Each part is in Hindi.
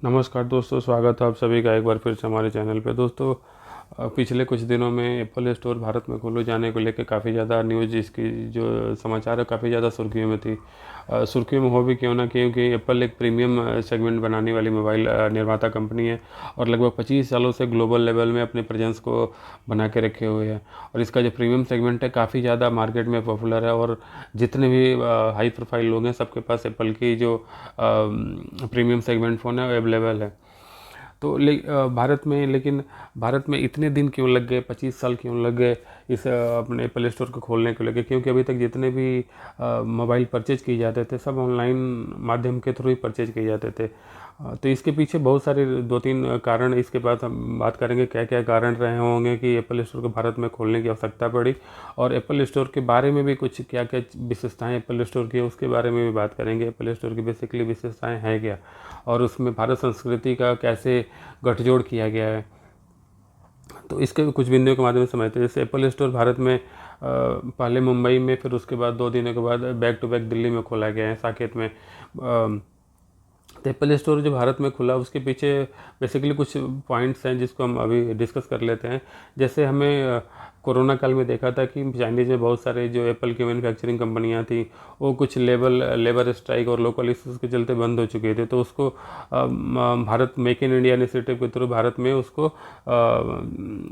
नमस्कार दोस्तों, स्वागत है आप सभी का एक बार फिर से हमारे चैनल पे। दोस्तों, पिछले कुछ दिनों में एप्पल स्टोर भारत में खोले जाने को लेकर काफ़ी ज़्यादा न्यूज़, इसकी जो समाचार है काफ़ी ज़्यादा सुर्खियों में थी। सुर्खियों में हो भी क्यों ना, क्योंकि एप्पल एक प्रीमियम सेगमेंट बनाने वाली मोबाइल निर्माता कंपनी है और लगभग 25 सालों से ग्लोबल लेवल में अपने प्रेजेंस को बना के रखे हुए है। और इसका जो प्रीमियम सेगमेंट है काफ़ी ज़्यादा मार्केट में पॉपुलर है और जितने भी हाई प्रोफाइल लोग हैं सबके पास एप्पल की जो प्रीमियम सेगमेंट फ़ोन है अवेलेबल है। तो भारत में, लेकिन भारत में इतने दिन क्यों लग गए, 25 साल क्यों लग गए इस अपने एप्पल स्टोर को खोलने को लेके? क्योंकि अभी तक जितने भी मोबाइल परचेज किए जाते थे सब ऑनलाइन माध्यम के थ्रू ही परचेज किए जाते थे। तो इसके पीछे बहुत सारे 2-3 कारण, इसके बाद हम बात करेंगे क्या क्या कारण रहे होंगे कि एप्पल स्टोर को भारत में खोलने की आवश्यकता पड़ी, और एप्पल स्टोर के बारे में भी कुछ क्या क्या विशेषताएं एप्पल स्टोर की उसके बारे में भी बात करेंगे। एप्पल स्टोर की बेसिकली विशेषताएं हैं क्या, और उसमें भारत संस्कृति का कैसे गठजोड़ किया गया है, तो इसके कुछ बिंदुओं के माध्यम से समझते हैं। जैसे एप्पल स्टोर भारत में पहले मुंबई में, फिर उसके बाद 2 दिनों के बाद बैक टू बैक दिल्ली में खोला गया है, साकेत में। तो एप्पल स्टोर जो भारत में खुला उसके पीछे बेसिकली कुछ पॉइंट्स हैं जिसको हम अभी डिस्कस कर लेते हैं। जैसे हमें कोरोना काल में देखा था कि चाइनीज़ में बहुत सारे जो एप्पल की मैन्युफैक्चरिंग कंपनियां थी वो कुछ लेबर स्ट्राइक और लोकल इश्यूज़ के चलते बंद हो चुके थे। तो उसको Bharat make in India initiative के थ्रू भारत में उसको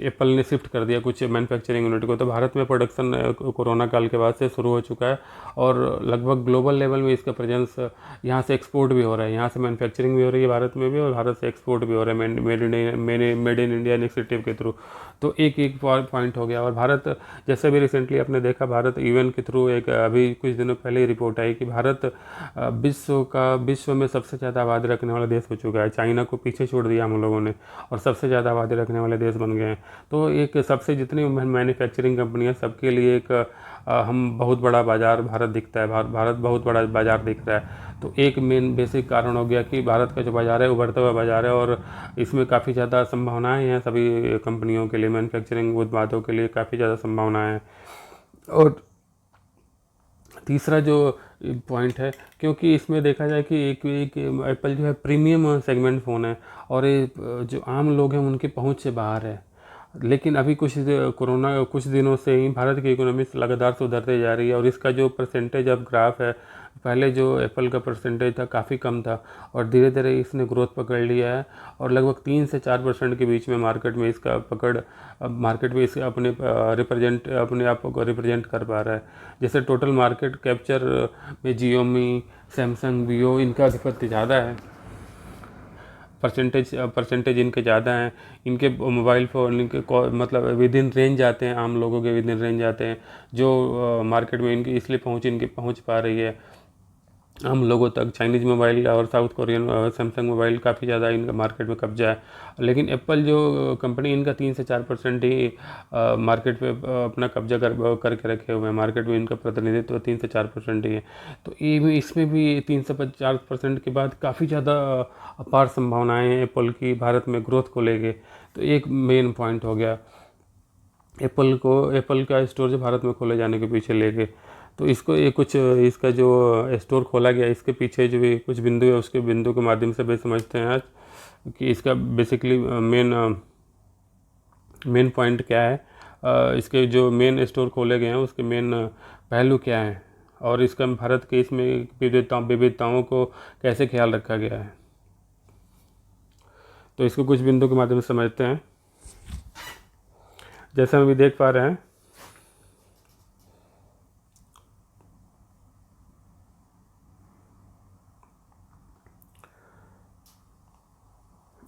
एप्पल ने शिफ्ट कर दिया कुछ मैन्युफैक्चरिंग यूनिट को। तो भारत में प्रोडक्शन कोरोना काल के बाद से शुरू हो चुका है और लगभग ग्लोबल लेवल में इसका प्रेजेंस, यहाँ से एक्सपोर्ट भी हो रहा है, यहाँ से मैन्युफैक्चरिंग भी हो रही है भारत में भी, और भारत से एक्सपोर्ट भी हो रहा है मेड इन इंडिया इनिशिएटिव के थ्रू। तो एक एक पॉइंट हो गया। और भारत, जैसे भी रिसेंटली आपने देखा, भारत यूएन के थ्रू एक अभी कुछ दिनों पहले ही रिपोर्ट आई कि भारत विश्व में सबसे ज़्यादा आबादी रखने वाला देश हो चुका है। चाइना को पीछे छोड़ दिया हम लोगों ने और सबसे ज़्यादा आबादी रखने वाले देश बन गए हैं। तो एक सबसे जितनी मैन्युफैक्चरिंग कंपनियां सबके लिए एक हम बहुत बड़ा बाज़ार भारत दिखता है, भारत बहुत बड़ा बाज़ार दिख रहा है। तो एक मेन बेसिक कारण हो गया कि भारत का जो बाज़ार है उभरता हुआ बाज़ार है और इसमें काफ़ी ज़्यादा संभावनाएं हैं सभी कंपनियों के लिए, मैन्युफैक्चरिंग उत्पादों के लिए काफ़ी ज़्यादा संभावनाएं हैं। और तीसरा जो पॉइंट है, क्योंकि इसमें देखा जाए कि एक एप्पल जो है प्रीमियम सेगमेंट फ़ोन है और ये जो आम लोग हैं उनकी पहुंच से बाहर है। लेकिन अभी कोरोना कुछ दिनों से ही भारत की इकोनॉमी लगातार सुधरते जा रही है और इसका जो परसेंटेज ऑफ ग्राफ है, पहले जो एप्पल का परसेंटेज था काफ़ी कम था और धीरे धीरे इसने ग्रोथ पकड़ लिया है और लगभग 3 से 4% के बीच में मार्केट में इसका पकड़, मार्केट में इसका अपने आप को रिप्रेजेंट कर पा रहा है। जैसे टोटल मार्केट कैप्चर में जियोमी, सैमसंग, वीवो इनका अधिपत्य ज़्यादा है, परसेंटेज इनके ज़्यादा हैं। इनके मोबाइल फ़ोन मतलब विद इन रेंज आते हैं, आम लोगों के विद इन रेंज आते हैं, जो मार्केट में इनकी इसलिए इनकी पहुंच पा रही है आम लोगों तक। चाइनीज़ मोबाइल और साउथ कोरियन सैमसंग मोबाइल काफ़ी ज़्यादा इनका मार्केट में कब्जा है, लेकिन एप्पल जो कंपनी इनका 3 से 4% ही मार्केट पे अपना कब्जा करके रखे हुए हैं। मार्केट में इनका प्रतिनिधित्व 3 से 4% ही है। तो ये इसमें भी 3 से 4% के बाद काफ़ी ज़्यादा अपार संभावनाएं हैं एप्पल की भारत में ग्रोथ को लेके। तो एक मेन पॉइंट हो गया एप्पल का स्टोर जो भारत में खोले जाने के पीछे लेके। तो इसको ये कुछ इसका जो स्टोर खोला गया इसके पीछे जो भी कुछ बिंदु है उसके बिंदु के माध्यम से भी समझते हैं आज कि इसका बेसिकली मेन पॉइंट क्या है, इसके जो मेन स्टोर खोले गए हैं उसके मेन पहलू क्या हैं और इसका भारत के इसमें विविधताओं को कैसे ख्याल रखा गया है। तो इसको कुछ बिंदु के माध्यम से समझते हैं। जैसे हम अभी देख पा रहे हैं,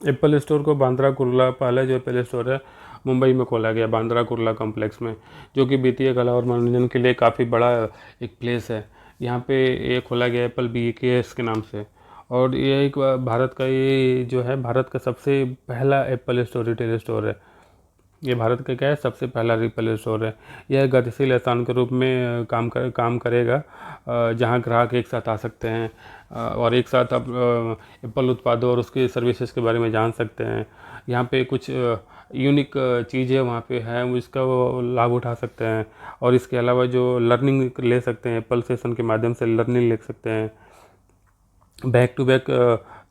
एप्पल स्टोर को बांद्रा कुर्ला, पहला जो एप्पल स्टोर है मुंबई में खोला गया बांद्रा कुर्ला कॉम्प्लेक्स में, जो कि वित्तीय कला और मनोरंजन के लिए काफ़ी बड़ा एक प्लेस है। यहाँ पे ये खोला गया एप्पल BKS के नाम से, और ये एक भारत का, ये जो है भारत का सबसे पहला एप्पल स्टोर रिटेल स्टोर है। ये भारत का क्या है, सबसे पहला एप्पल स्टोर है। यह गतिशील स्थान के रूप में काम करेगा, जहां ग्राहक एक साथ आ सकते हैं और एक साथ आप एप्पल उत्पादों और उसके सर्विसेज के बारे में जान सकते हैं। यहाँ पे कुछ यूनिक चीज़ें वहाँ पे है, इसका वो लाभ उठा सकते हैं। और इसके अलावा जो लर्निंग ले सकते हैं, एप्पल सेशन के माध्यम से लर्निंग ले सकते हैं। बैक टू बैक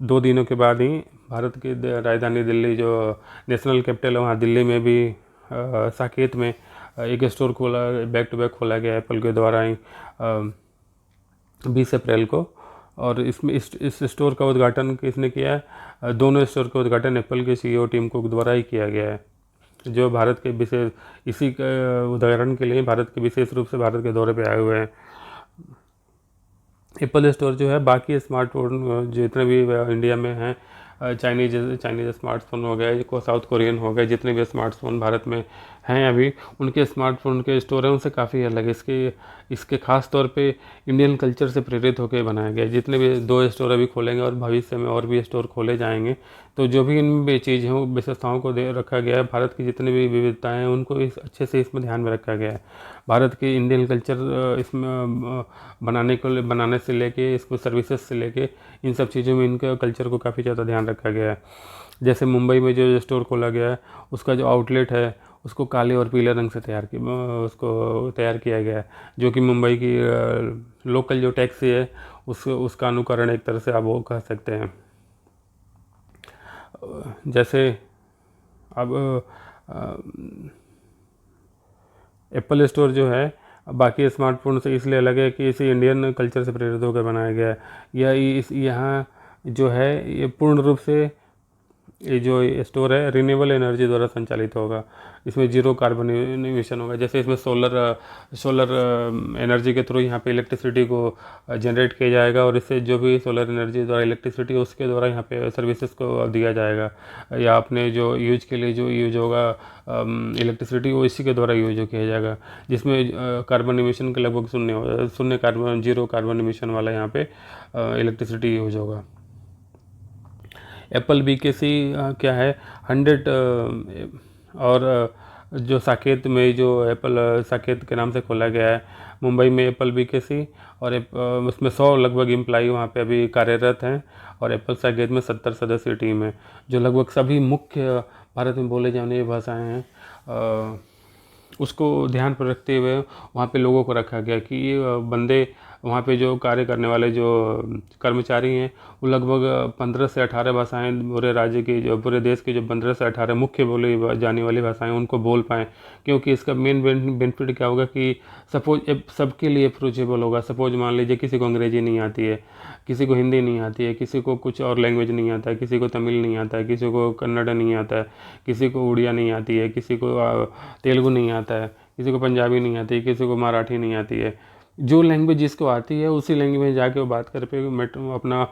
2 दिनों के बाद ही भारत की राजधानी दिल्ली जो नेशनल कैपिटल है वहाँ दिल्ली में भी साकेत में एक स्टोर खोला, बैक टू बैक खोला गया एप्पल के द्वारा ही 20 अप्रैल को। और इसमें इस स्टोर का उद्घाटन किसने किया है? दोनों स्टोर का उद्घाटन एप्पल के सीईओ टीम कुक द्वारा ही किया गया है, जो भारत के विशेष इसी उदाहरण के लिए भारत के विशेष रूप से भारत के दौरे पे आए हुए हैं। एप्पल स्टोर जो है बाकी स्मार्टफोन जितने भी इंडिया में हैं, चाइनीज स्मार्टफोन हो गए, साउथ कोरियन हो गए, जितने भी स्मार्टफोन भारत में हैं अभी, उनके स्मार्टफोन के स्टोर हैं उनसे काफ़ी अलग है। इसके ख़ास तौर पे इंडियन कल्चर से प्रेरित होकर बनाया गया है। जितने भी 2 स्टोर अभी खोलेंगे और भविष्य में और भी स्टोर खोले जाएंगे, तो जो भी इनमें चीज़ हैं वो विशेषताओं को दे रखा गया है। भारत की जितनी भी विविधताएँ हैं उनको अच्छे से इसमें ध्यान में रखा गया है। भारत की इंडियन कल्चर इसमें बनाने से लेके इसको सर्विसेज से लेके इन सब चीज़ों में इनके कल्चर को काफ़ी ज़्यादा ध्यान रखा गया है। जैसे मुंबई में जो स्टोर खोला गया है उसका जो आउटलेट है उसको काले और पीले रंग से तैयार किया गया है, जो कि मुंबई की लोकल जो टैक्सी है उसका अनुकरण एक तरह से आप वो कह सकते हैं। जैसे अब एप्पल स्टोर जो है बाकी स्मार्टफोन से इसलिए अलग है कि इसे इंडियन कल्चर से प्रेरित होकर बनाया गया है। यहाँ जो है ये पूर्ण रूप से ये जो स्टोर है रिन्यूएबल एनर्जी द्वारा संचालित होगा। इसमें 0 कार्बन इमिशन होगा। जैसे इसमें सोलर एनर्जी के थ्रू यहाँ पे इलेक्ट्रिसिटी को जनरेट किया जाएगा और इससे जो भी सोलर एनर्जी द्वारा इलेक्ट्रिसिटी उसके द्वारा यहाँ पे सर्विसेज को दिया जाएगा, या अपने जो यूज के लिए जो यूज होगा इलेक्ट्रिसिटी वो इसी के द्वारा यूज किया जाएगा, जिसमें कार्बन इमिशन के लगभग 0 कार्बन इमिशन वाला यहाँ पे इलेक्ट्रिसिटी यूज होगा। एप्पल BKC क्या है 100 और जो साकेत में जो एप्पल साकेत के नाम से खोला गया है मुंबई में एप्पल BKC, और उसमें 100 लगभग एम्प्लाई वहाँ पे अभी कार्यरत हैं। और एप्पल साकेत में 70 सदस्यीय टीम है, जो लगभग सभी मुख्य भारत में बोले जाने वाली भाषाएँ हैं उसको ध्यान पर रखते हुए वहाँ पे लोगों को रखा गया कि ये बंदे वहाँ पे जो कार्य करने वाले जो कर्मचारी हैं वो लगभग 15 से 18 भाषाएं पूरे देश की जो 15 से 18 मुख्य बोली जाने वाली भाषाएं उनको बोल पाएँ। क्योंकि इसका मेन बेनिफिट क्या होगा कि सपोज सबके लिए अप्रोचेबल होगा। सपोज मान लीजिए किसी को अंग्रेजी नहीं आती है, किसी को हिंदी नहीं आती है, किसी को कुछ और लैंग्वेज नहीं आता है, किसी को तमिल नहीं आता है, किसी को कन्नड़ नहीं आता है, किसी को उड़िया नहीं आती है, किसी को तेलुगु नहीं आता है, किसी को पंजाबी नहीं आती है, किसी को मराठी नहीं आती है। जो लैंग्वेज जिसको आती है उसी लैंग्वेज में जाके वो बात कर पे अपना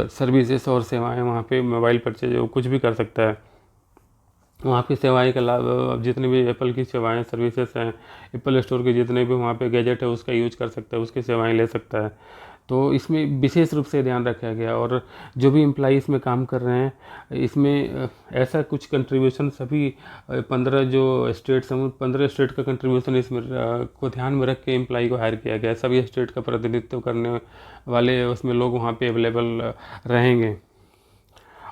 सर्विसेज और सेवाएं वहाँ पे मोबाइल परचेज कुछ भी कर सकता है। वहाँ की सेवाएं का लाभ, अब जितनी भी एप्पल की सेवाएं सर्विसेज हैं, एप्पल स्टोर के जितने भी वहाँ पे गैजेट है उसका यूज कर सकता है, उसकी सेवाएं ले सकता है। तो इसमें विशेष रूप से ध्यान रखा गया। और जो भी एम्प्लॉई इसमें काम कर रहे हैं इसमें ऐसा कुछ कंट्रीब्यूशन सभी 15 जो स्टेट्स हैं 15 स्टेट का कंट्रीब्यूशन इसमें को ध्यान में रख के एम्प्लॉई को हायर किया गया है। सभी स्टेट का प्रतिनिधित्व करने वाले उसमें लोग वहाँ पे अवेलेबल रहेंगे।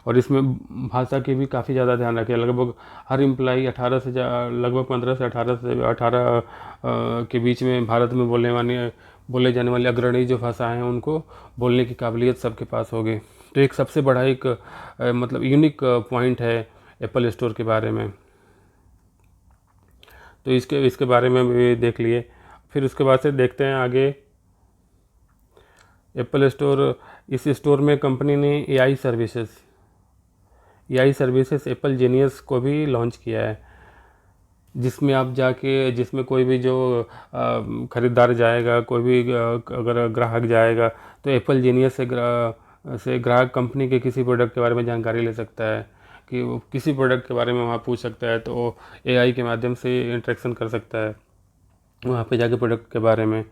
और इसमें भाषा की भी काफ़ी ज़्यादा ध्यान रखें। लगभग हर एम्प्लॉई 18 से लगभग 15 से 18 के बीच में भारत में बोले जाने वाली अग्रणी जो भाषाएं हैं उनको बोलने की काबिलियत सबके पास होगी। तो एक सबसे बड़ा एक मतलब यूनिक पॉइंट है एप्पल स्टोर के बारे में। तो इसके बारे में भी देख लिए। फिर उसके बाद से देखते हैं आगे एप्पल स्टोर। इस स्टोर में कंपनी ने AI सर्विसेज एप्पल जीनियस को भी लॉन्च किया है, जिसमें कोई भी जो ख़रीदार जाएगा, कोई भी अगर ग्राहक जाएगा तो एप्पल जीनियस से ग्राहक कंपनी के किसी प्रोडक्ट के बारे में जानकारी ले सकता है, कि वो किसी प्रोडक्ट के बारे में वहाँ पूछ सकता है, तो AI के माध्यम से इंटरेक्शन कर सकता है वहाँ पे जाके प्रोडक्ट के बारे में।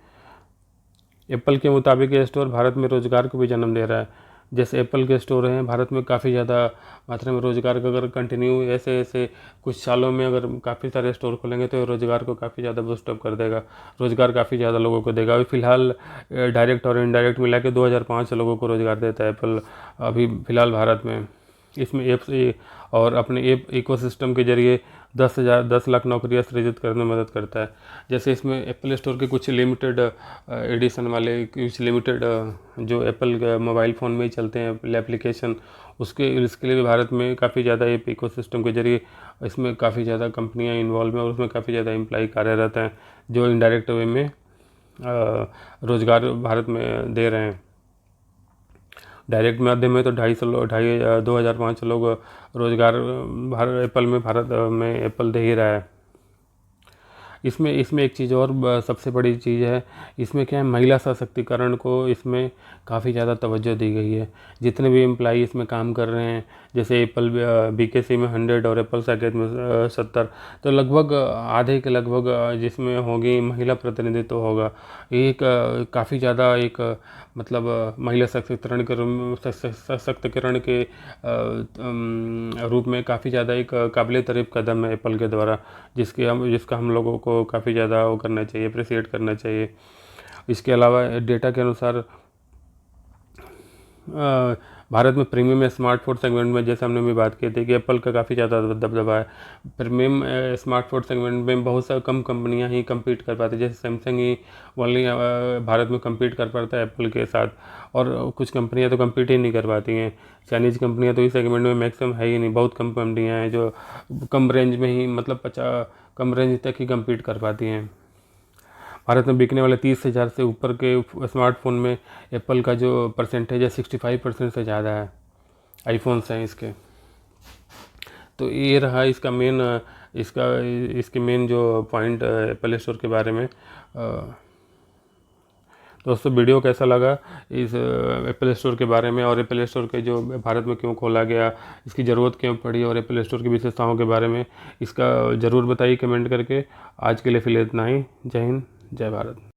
एप्पल के मुताबिक ये स्टोर भारत में रोज़गार को भी जन्म दे रहा है। जैसे एप्पल के स्टोर हैं भारत में काफ़ी ज़्यादा मात्रा में रोज़गार का अगर कंटिन्यू ऐसे कुछ सालों में अगर काफ़ी सारे स्टोर खोलेंगे तो रोज़गार को काफ़ी ज़्यादा बूस्टअप कर देगा, रोज़गार काफ़ी ज़्यादा लोगों को देगा। अभी फ़िलहाल डायरेक्ट और इनडायरेक्ट मिला के 2005 लोगों को रोज़गार देता है एप्पल अभी फ़िलहाल भारत में। इसमें ऐप्स और अपने ऐप इकोसिस्टम के जरिए 10 लाख नौकरियां सृजित करने में मदद करता है। जैसे इसमें एप्पल स्टोर के कुछ लिमिटेड एडिशन वाले, कुछ लिमिटेड जो एप्पल मोबाइल फ़ोन में ही चलते हैं एप्लीकेशन, इसके लिए भी भारत में काफ़ी ज़्यादा ये इकोसिस्टम के जरिए इसमें काफ़ी ज़्यादा कंपनियां इन्वॉल्व हैं और उसमें काफ़ी ज़्यादा एम्प्लॉय कार्यरत हैं जो इनडायरेक्ट वे में रोज़गार भारत में दे रहे हैं। डायरेक्ट माध्यम में तो 2,500 लोग रोज़गार भारत में एप्पल दे ही रहा है। इसमें एक चीज़ और सबसे बड़ी चीज़ है, इसमें क्या है, महिला सशक्तिकरण को इसमें काफ़ी ज़्यादा तवज्जो दी गई है। जितने भी एम्प्लॉई इसमें काम कर रहे हैं, जैसे एप्पल BKC में 100 और एप्पल साकेत में 70, तो लगभग आधे के लगभग जिसमें होगी महिला प्रतिनिधित्व होगा। एक काफ़ी ज़्यादा एक मतलब महिला सशक्तिकरण के रूप में काफ़ी ज़्यादा एक काबिल तारीफ़ कदम है एप्पल के द्वारा, जिसका हम लोगों को काफ़ी ज़्यादा वो करना चाहिए, अप्रिसिएट करना चाहिए। इसके अलावा डेटा के अनुसार भारत में प्रीमियम स्मार्टफोन सेगमेंट में, जैसे हमने भी बात की थी कि एप्पल का काफ़ी ज़्यादा दबदबा है। प्रीमियम स्मार्टफोन सेगमेंट में बहुत सारी कम कंपनियां ही कम्पीट कर पाती है, जैसे सैमसंग ही ओनली भारत में कम्पीट कर पाता है एप्पल के साथ, और कुछ कंपनियां तो कम्पीट ही नहीं कर पाती हैं। चाइनीज़ कंपनियां तो इस सेगमेंट में मैक्सिमम है ही नहीं, बहुत कम कंपनियाँ हैं जो कम रेंज में ही, मतलब कम रेंज तक ही कम्पीट कर पाती हैं। भारत में बिकने वाले 30,000 से ऊपर के स्मार्टफोन में एप्पल का जो परसेंटेज है 65% से ज़्यादा है, आईफोन्स हैं इसके। तो ये रहा इसके मेन जो पॉइंट एप्पल स्टोर के बारे में। दोस्तों, वीडियो कैसा लगा इस एप्पल स्टोर के बारे में, और एप्पल स्टोर के जो भारत में क्यों खोला गया, इसकी ज़रूरत क्यों पड़ी, और एप्पल स्टोर की विशेषताओं के बारे में इसका ज़रूर बताइए कमेंट करके। आज के लिए फिलहाल इतना ही। जय हिंद, जय भारत।